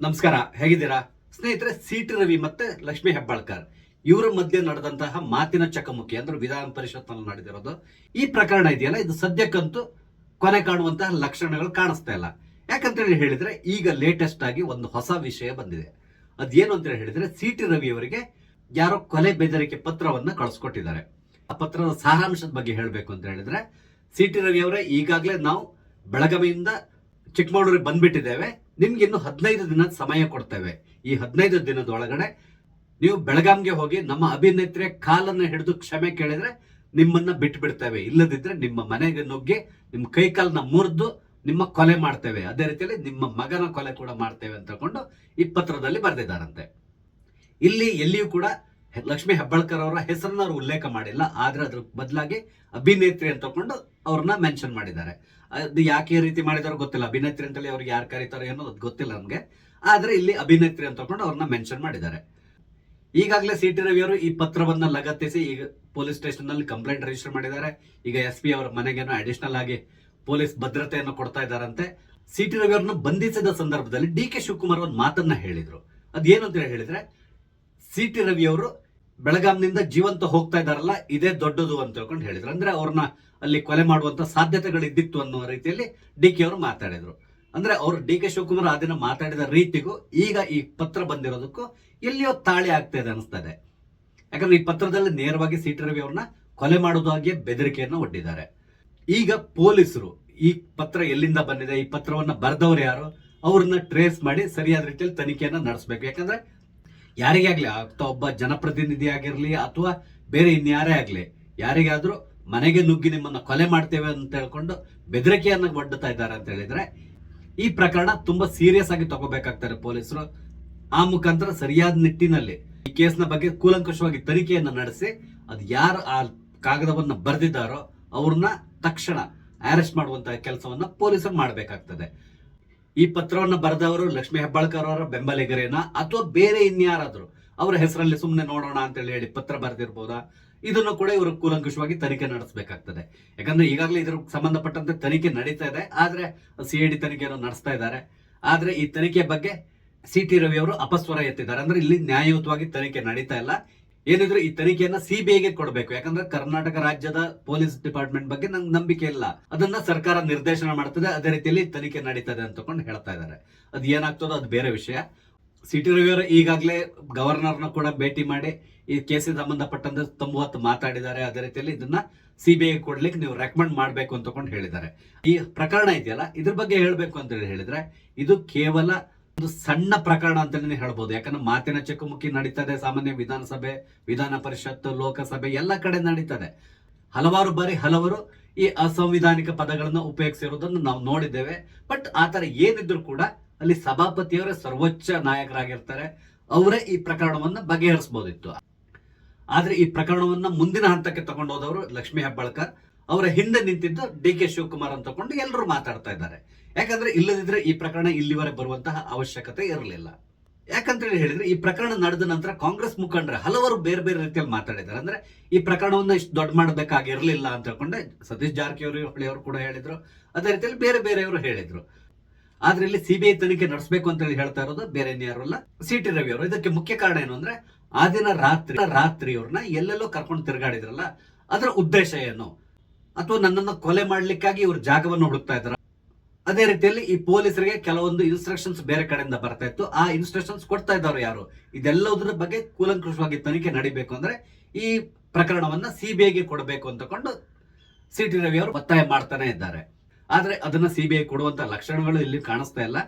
ನಮಸ್ಕಾರ, ಹೇಗಿದ್ದೀರಾ ಸ್ನೇಹಿತರೆ? ಸಿ.ಟಿ. ರವಿ ಮತ್ತೆ ಲಕ್ಷ್ಮೀ ಹೆಬ್ಬಾಳ್ಕರ್ ಇವರ ಮಧ್ಯೆ ನಡೆದಂತಹ ಮಾತಿನ ಚಕಮಕಿ ಅಂದ್ರೆ ವಿಧಾನ ಪರಿಷತ್ನಲ್ಲಿ ನಡೆದಿರೋದು ಈ ಪ್ರಕರಣ ಇದೆಯಲ್ಲ, ಇದು ಸದ್ಯಕ್ಕಂತೂ ಕೊನೆ ಕಾಣುವಂತಹ ಲಕ್ಷಣಗಳು ಕಾಣಿಸ್ತಾ ಇಲ್ಲ. ಯಾಕಂತ ಹೇಳಿದ್ರೆ ಈಗ ಲೇಟೆಸ್ಟ್ ಆಗಿ ಒಂದು ಹೊಸ ವಿಷಯ ಬಂದಿದೆ. ಅದೇನು ಅಂತ ಹೇಳಿದ್ರೆ, ಸಿ.ಟಿ. ರವಿ ಅವರಿಗೆ ಯಾರೋ ಕೊಲೆ ಬೆದರಿಕೆ ಪತ್ರವನ್ನ ಕಳಿಸ್ಕೊಟ್ಟಿದ್ದಾರೆ. ಆ ಪತ್ರದ ಸಾರಾಂಶದ ಬಗ್ಗೆ ಹೇಳಬೇಕು ಅಂತ ಹೇಳಿದ್ರೆ, ಸಿ.ಟಿ. ರವಿ ಅವರೇ, ಈಗಾಗಲೇ ನಾವು ಬೆಳಗಾವಿಯಿಂದ ಚಿಕ್ಕಮಗಳೂರಿಗೆ ಬಂದ್ಬಿಟ್ಟಿದ್ದೇವೆ. ನಿಮ್ಗೆ ಇನ್ನು 15 ದಿನದ ಸಮಯ ಕೊಡ್ತೇವೆ. ಈ 15 ದಿನದೊಳಗಡೆ ನೀವು ಬೆಳಗಾಂಗೆ ಹೋಗಿ ನಮ್ಮ ಅಭಿನೇತ್ರಿಯ ಕಾಲನ್ನು ಹಿಡಿದು ಕ್ಷಮೆ ಕೇಳಿದ್ರೆ ನಿಮ್ಮನ್ನ ಬಿಟ್ಟು ಬಿಡ್ತೇವೆ, ಇಲ್ಲದಿದ್ರೆ ನಿಮ್ಮ ಮನೆಗೆ ನುಗ್ಗಿ ನಿಮ್ಮ ಕೈ ಕಾಲನ್ನ ಮುರಿದು ನಿಮ್ಮ ಕೊಲೆ ಮಾಡ್ತೇವೆ, ಅದೇ ರೀತಿಯಲ್ಲಿ ನಿಮ್ಮ ಮಗನ ಕೊಲೆ ಕೂಡ ಮಾಡ್ತೇವೆ ಅಂತ ತಗೊಂಡು ಈ ಪತ್ರದಲ್ಲಿ ಬರೆದಿದ್ದಾರಂತೆ. ಇಲ್ಲಿ ಎಲ್ಲಿಯೂ ಕೂಡ ಲಕ್ಷ್ಮೀ ಹೆಬ್ಬಾಳ್ಕರ್ ಅವರ ಹೆಸರನ್ನ ಅವರು ಉಲ್ಲೇಖ ಮಾಡಿಲ್ಲ, ಆದ್ರೆ ಅದ್ರ ಬದಲಾಗಿ ಅಭಿನೇತ್ರಿ ಅಂತ ತಗೊಂಡು ಅವ್ರನ್ನ ಮೆನ್ಷನ್ ಮಾಡಿದ್ದಾರೆ. ಅದು ಯಾಕೆ ರೀತಿ ಮಾಡಿದಾರೋ ಗೊತ್ತಿಲ್ಲ. ಅಭಿನೇತ್ರಿ ಅಂತೇಳಿ ಅವ್ರಿಗೆ ಯಾರು ಕರೀತಾರೋ ಏನೋ ಅದು ಗೊತ್ತಿಲ್ಲ ನಮ್ಗೆ. ಆದ್ರೆ ಇಲ್ಲಿ ಅಭಿನೇತ್ರಿ ಅಂತ ತಗೊಂಡು ಅವ್ರನ್ನ ಮೆನ್ಷನ್ ಮಾಡಿದ್ದಾರೆ. ಈಗಾಗಲೇ ಸಿ.ಟಿ. ರವಿ ಅವರು ಈ ಪತ್ರವನ್ನ ಲಗತ್ತಿಸಿ ಈಗ ಪೊಲೀಸ್ ಸ್ಟೇಷನ್ ನಲ್ಲಿ ಕಂಪ್ಲೇಂಟ್ ರಿಜಿಸ್ಟರ್ ಮಾಡಿದ್ದಾರೆ. ಈಗ SP ಅವರ ಮನೆಗೇನೋ ಅಡಿಷನಲ್ ಆಗಿ ಪೊಲೀಸ್ ಭದ್ರತೆಯನ್ನು ಕೊಡ್ತಾ ಇದ್ದಾರಂತೆ. ಸಿ.ಟಿ. ರವಿ ಅವರನ್ನು ಬಂಧಿಸಿದ ಸಂದರ್ಭದಲ್ಲಿ ಡಿ.ಕೆ. ಶಿವಕುಮಾರ್ ಒಂದು ಮಾತನ್ನ ಹೇಳಿದ್ರು. ಅದೇನು ಅಂತ ಹೇಳಿದ್ರೆ, ಸಿ.ಟಿ. ರವಿ ಅವರು ಬೆಳಗಾಂನಿಂದ ಜೀವಂತ ಹೋಗ್ತಾ ಇದಾರಲ್ಲ, ಇದೇ ದೊಡ್ಡದು ಅಂತ ಹೇಳ್ಕೊಂಡು ಹೇಳಿದ್ರು. ಅಂದ್ರೆ ಅವ್ರನ್ನ ಅಲ್ಲಿ ಕೊಲೆ ಮಾಡುವಂತ ಸಾಧ್ಯತೆಗಳಿದ್ದಿತ್ತು ಅನ್ನೋ ರೀತಿಯಲ್ಲಿ ಡಿ.ಕೆ. ಅವರು ಮಾತಾಡಿದ್ರು. ಅಂದ್ರೆ ಅವರು ಡಿ.ಕೆ. ಶಿವಕುಮಾರ್ ಆ ದಿನ ಮಾತಾಡಿದ ರೀತಿಗೂ ಈಗ ಈ ಪತ್ರ ಬಂದಿರೋದಕ್ಕೂ ಎಲ್ಲಿಯೋ ತಾಳಿ ಆಗ್ತಾ ಇದೆ ಅನಿಸ್ತದೆ. ಯಾಕಂದ್ರೆ ಈ ಪತ್ರದಲ್ಲಿ ನೇರವಾಗಿ ಸಿ.ಟಿ. ರವಿ ಅವ್ರನ್ನ ಕೊಲೆ ಮಾಡುವುದಾಗಿಯೇ ಬೆದರಿಕೆಯನ್ನು ಒಡ್ಡಿದ್ದಾರೆ. ಈಗ ಪೊಲೀಸರು ಈ ಪತ್ರ ಎಲ್ಲಿಂದ ಬಂದಿದೆ, ಈ ಪತ್ರವನ್ನ ಬರೆದವರು ಯಾರು, ಅವ್ರನ್ನ ಟ್ರೇಸ್ ಮಾಡಿ ಸರಿಯಾದ ರೀತಿಯಲ್ಲಿ ತನಿಖೆಯನ್ನ ನಡೆಸಬೇಕು. ಯಾಕಂದ್ರೆ ಯಾರಿಗೇ ಆಗ್ಲಿ, ಅಥವಾ ಒಬ್ಬ ಜನಪ್ರತಿನಿಧಿ ಆಗಿರ್ಲಿ ಅಥವಾ ಬೇರೆ ಇನ್ಯಾರೇ ಆಗ್ಲಿ, ಯಾರಿಗಾದ್ರೂ ಮನೆಗೆ ನುಗ್ಗಿ ನಿಮ್ಮನ್ನ ಕೊಲೆ ಮಾಡ್ತೇವೆ ಅಂತ ಹೇಳ್ಕೊಂಡು ಬೆದರಿಕೆಯನ್ನ ಒಡ್ಡುತ್ತಾ ಇದ್ದಾರೆ ಅಂತ ಹೇಳಿದ್ರೆ ಈ ಪ್ರಕರಣ ತುಂಬಾ ಸೀರಿಯಸ್ ಆಗಿ ತಗೋಬೇಕಾಗ್ತಾರೆ ಪೊಲೀಸರು. ಆ ಮುಖಾಂತರ ಸರಿಯಾದ ನಿಟ್ಟಿನಲ್ಲಿ ಈ ಕೇಸ್ನ ಬಗ್ಗೆ ಕೂಲಂಕಷವಾಗಿ ತನಿಖೆಯನ್ನ ನಡೆಸಿ ಅದು ಯಾರು ಆ ಕಾಗದವನ್ನ ಬರೆದಿದ್ದಾರೋ ಅವ್ರನ್ನ ತಕ್ಷಣ ಅರೆಸ್ಟ್ ಮಾಡುವಂತಹ ಕೆಲಸವನ್ನ ಪೊಲೀಸರು ಮಾಡಬೇಕಾಗ್ತದೆ. ಈ ಪತ್ರವನ್ನ ಬರೆದವರು ಲಕ್ಷ್ಮೀ ಹೆಬ್ಬಾಳ್ಕರ್ ಅವರ ಬೆಂಬಲಿಗರೇನಾ ಅಥವಾ ಬೇರೆ ಇನ್ಯಾರಾದ್ರೂ ಅವರ ಹೆಸರಲ್ಲಿ ಸುಮ್ಮನೆ ನೋಡೋಣ ಅಂತ ಹೇಳಿ ಪತ್ರ ಬರೆದಿರ್ಬೋದಾ, ಇದನ್ನು ಕೂಡ ಇವರು ಕೂಲಂಕಷವಾಗಿ ತನಿಖೆ ನಡೆಸಬೇಕಾಗ್ತದೆ. ಯಾಕಂದ್ರೆ ಈಗಾಗಲೇ ಇದ್ರ ಸಂಬಂಧಪಟ್ಟಂತೆ ತನಿಖೆ ನಡೀತಾ ಇದೆ, ಆದ್ರೆ CID ತನಿಖೆಯನ್ನು ನಡೆಸ್ತಾ ಇದ್ದಾರೆ. ಆದ್ರೆ ಈ ತನಿಖೆ ಬಗ್ಗೆ ಸಿ.ಟಿ. ರವಿ ಅವರು ಅಪಸ್ವರ ಎತ್ತಿದ್ದಾರೆ. ಅಂದ್ರೆ ಇಲ್ಲಿ ನ್ಯಾಯಯುತವಾಗಿ ತನಿಖೆ ನಡೀತಾ ಇಲ್ಲ. ಏನಿದ್ರು ಈ ತನಿಖೆಯನ್ನ CBIಗೆ ಕೊಡಬೇಕು. ಯಾಕಂದ್ರೆ ಕರ್ನಾಟಕ ರಾಜ್ಯದ ಪೊಲೀಸ್ ಡಿಪಾರ್ಟ್ಮೆಂಟ್ ಬಗ್ಗೆ ನಂಗೆ ನಂಬಿಕೆ ಇಲ್ಲ, ಅದನ್ನ ಸರ್ಕಾರ ನಿರ್ದೇಶನ ಮಾಡ್ತದೆ, ಅದೇ ರೀತಿಯಲ್ಲಿ ತನಿಖೆ ನಡೀತದೆ ಅಂತ ಹೇಳ್ತಾ ಇದ್ದಾರೆ. ಅದು ಏನಾಗ್ತದೋ ಅದು ಬೇರೆ ವಿಷಯ. ಸಿ.ಟಿ. ರವಿ ಅವರು ಈಗಾಗಲೇ ಗವರ್ನರ್ನ ಕೂಡ ಭೇಟಿ ಮಾಡಿ ಈ ಕೇಸಿಗೆ ಸಂಬಂಧಪಟ್ಟಂತೆ ತುಂಬ ಹೊತ್ತು ಮಾತಾಡಿದ್ದಾರೆ. ಅದೇ ರೀತಿಯಲ್ಲಿ ಇದನ್ನ CBI ಕೊಡ್ಲಿಕ್ಕೆ ನೀವು ರೆಕಮೆಂಡ್ ಮಾಡಬೇಕು ಅಂತ ಹೇಳಿದ್ದಾರೆ. ಈ ಪ್ರಕರಣ ಇದೆಯಲ್ಲ, ಇದ್ರ ಬಗ್ಗೆ ಹೇಳ್ಬೇಕು ಅಂತ ಹೇಳಿದ್ರೆ ಇದು ಕೇವಲ ಒಂದು ಸಣ್ಣ ಪ್ರಕರಣ ಅಂತಾನೆ ಹೇಳ್ಬೋದು. ಯಾಕಂದ್ರೆ ಮಾತಿನ ಚಕಮಕಿ ನಡೀತದೆ. ಸಾಮಾನ್ಯ ವಿಧಾನಸಭೆ, ವಿಧಾನ ಪರಿಷತ್, ಲೋಕಸಭೆ ಎಲ್ಲ ಕಡೆ ನಡೀತದೆ. ಹಲವಾರು ಬಾರಿ ಹಲವರು ಈ ಅಸಂವಿಧಾನಿಕ ಪದಗಳನ್ನ ಉಪಯೋಗಿಸಿರುವುದನ್ನು ನಾವು ನೋಡಿದ್ದೇವೆ. ಬಟ್ ಆತರ ಏನಿದ್ರು ಕೂಡ ಅಲ್ಲಿ ಸಭಾಪತಿಯವರೇ ಸರ್ವೋಚ್ಚ ನಾಯಕರಾಗಿರ್ತಾರೆ, ಅವರೇ ಈ ಪ್ರಕರಣವನ್ನ ಬಗೆಹರಿಸಬಹುದಿತ್ತು. ಆದ್ರೆ ಈ ಪ್ರಕರಣವನ್ನ ಮುಂದಿನ ಹಂತಕ್ಕೆ ತಗೊಂಡೋದವರು ಲಕ್ಷ್ಮೀ ಹೆಬ್ಬಾಳ್ಕರ್, ಅವರ ಹಿಂದೆ ನಿಂತಿದ್ದು ಡಿ.ಕೆ. ಶಿವಕುಮಾರ್ ಅಂತ ತಕೊಂಡು ಎಲ್ಲರೂ ಮಾತಾಡ್ತಾ ಇದ್ದಾರೆ. ಯಾಕಂದ್ರೆ ಇಲ್ಲದಿದ್ರೆ ಈ ಪ್ರಕರಣ ಇಲ್ಲಿವರೆಗೆ ಬರುವಂತಹ ಅವಶ್ಯಕತೆ ಇರಲಿಲ್ಲ. ಯಾಕಂತ ಹೇಳಿದ್ರೆ ಈ ಪ್ರಕರಣ ನಡೆದ ನಂತರ ಕಾಂಗ್ರೆಸ್ ಮುಖಂಡರು ಹಲವರು ಬೇರೆ ಬೇರೆ ರೀತಿಯಲ್ಲಿ ಮಾತಾಡಿದ್ದಾರೆ. ಅಂದ್ರೆ ಈ ಪ್ರಕರಣವನ್ನ ಇಷ್ಟು ದೊಡ್ಡ ಮಾಡಬೇಕಾಗಿರ್ಲಿಲ್ಲ ಅಂತ ಹೇಳ್ಕೊಂಡೆ ಸತೀಶ್ ಜಾರಕಿಹೊಳಿ ಅವರು ಕೂಡ ಹೇಳಿದ್ರು, ಅದೇ ರೀತಿಯಲ್ಲಿ ಬೇರೆ ಬೇರೆಯವರು ಹೇಳಿದ್ರು. ಆದ್ರೆ ಇಲ್ಲಿ CBI ತನಿಖೆ ನಡೆಸಬೇಕು ಅಂತ ಹೇಳಿ ಹೇಳ್ತಾ ಇರೋದು ಬೇರೆ ಯಾರಲ್ಲ, ಸಿ.ಟಿ. ರವಿ ಅವರು. ಇದಕ್ಕೆ ಮುಖ್ಯ ಕಾರಣ ಏನು ಅಂದ್ರೆ, ಆ ದಿನ ರಾತ್ರಿ ಅವ್ರನ್ನ ಎಲ್ಲೆಲ್ಲೋ ಕರ್ಕೊಂಡು ತಿರುಗಾಡಿದ್ರಲ್ಲ, ಅದರ ಉದ್ದೇಶ ಏನು, ಅಥವಾ ನನ್ನನ್ನು ಕೊಲೆ ಮಾಡ್ಲಿಕ್ಕಾಗಿ ಇವ್ರ ಜಾಗವನ್ನು ಹುಡುಕ್ತಾ ಇದ್ರ. ಅದೇ ರೀತಿಯಲ್ಲಿ ಈ ಪೊಲೀಸರಿಗೆ ಕೆಲವೊಂದು ಇನ್ಸ್ಟ್ರಕ್ಷನ್ಸ್ ಬೇರೆ ಕಡೆಯಿಂದ ಬರ್ತಾ ಇತ್ತು, ಆ ಇನ್ಸ್ಟ್ರಕ್ಷನ್ಸ್ ಕೊಡ್ತಾ ಇದ್ದವರು ಯಾರು, ಇದೆಲ್ಲದರ ಬಗ್ಗೆ ಕೂಲಂಕಷವಾಗಿ ತನಿಖೆ ನಡೀಬೇಕು ಅಂದ್ರೆ ಈ ಪ್ರಕರಣವನ್ನ CBIಗೆ ಕೊಡಬೇಕು ಅಂತಕೊಂಡು ಸಿ.ಟಿ. ರವಿ ಅವರು ಒತ್ತಾಯ ಮಾಡ್ತಾನೆ ಇದ್ದಾರೆ. ಆದ್ರೆ ಅದನ್ನ CBI ಕೊಡುವಂತ ಲಕ್ಷಣಗಳು ಇಲ್ಲಿ ಕಾಣಿಸ್ತಾ ಇಲ್ಲ.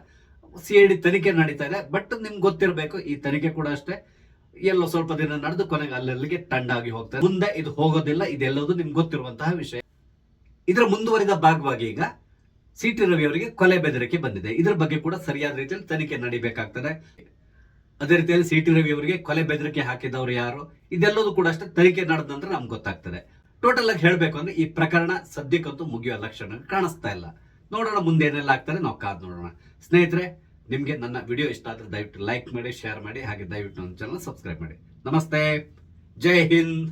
CID ತನಿಖೆ ನಡೀತಾ ಇದೆ. ಬಟ್ ನಿಮ್ಗೆ ಗೊತ್ತಿರಬೇಕು, ಈ ತನಿಖೆ ಕೂಡ ಅಷ್ಟೇ ಎಲ್ಲೋ ಸ್ವಲ್ಪ ದಿನ ನಡೆದು ಕೊನೆಗೆ ಅಲ್ಲಿಗೆ ಟಂಡಾಗಿ ಹೋಗ್ತದೆ. ಮುಂದೆ ಇದು ಹೋಗೋದಿಲ್ಲ, ಇದೆಲ್ಲದು ನಿಮ್ಗೆ ಗೊತ್ತಿರುವಂತಹ ವಿಷಯ. ಇದರ ಮುಂದುವರಿದ ಭಾಗವಾಗಿ ಈಗ ಸಿ.ಟಿ. ರವಿ ಅವರಿಗೆ ಕೊಲೆ ಬೆದರಿಕೆ ಬಂದಿದೆ. ಇದರ ಬಗ್ಗೆ ಕೂಡ ಸರಿಯಾದ ರೀತಿಯಲ್ಲಿ ತನಿಖೆ ನಡೀಬೇಕಾಗ್ತದೆ. ಅದೇ ರೀತಿಯಲ್ಲಿ ಸಿ.ಟಿ. ರವಿ ಅವರಿಗೆ ಕೊಲೆ ಬೆದರಿಕೆ ಹಾಕಿದವರು ಯಾರು, ಇದೆಲ್ಲದೂ ಕೂಡ ಅಷ್ಟೇ ತನಿಖೆ ನಡೆದ ನಂತರ ನಮ್ಗೆ ಗೊತ್ತಾಗ್ತದೆ. ಟೋಟಲ್ ಆಗಿ ಹೇಳ್ಬೇಕು ಅಂದ್ರೆ ಈ ಪ್ರಕರಣ ಸದ್ಯಕ್ಕಂತೂ ಮುಗಿಯುವ ಲಕ್ಷಣ ಕಾಣಿಸ್ತಾ ಇಲ್ಲ. ನೋಡೋಣ ಮುಂದೆ ಏನೆಲ್ಲ ಆಗ್ತದೆ, ನಾವು ಕಾದ್ ನೋಡೋಣ. ಸ್ನೇಹಿತರೆ, ನಿಮ್ಗೆ ನನ್ನ ವಿಡಿಯೋ ಇಷ್ಟ ಆದ್ರೆ ದಯವಿಟ್ಟು ಲೈಕ್ ಮಾಡಿ, ಶೇರ್ ಮಾಡಿ, ಹಾಗೆ ದಯವಿಟ್ಟು ನನ್ನ ಚಾನಲ್ ಸಬ್ಸ್ಕ್ರೈಬ್ ಮಾಡಿ. ನಮಸ್ತೆ, ಜೈ ಹಿಂದ್.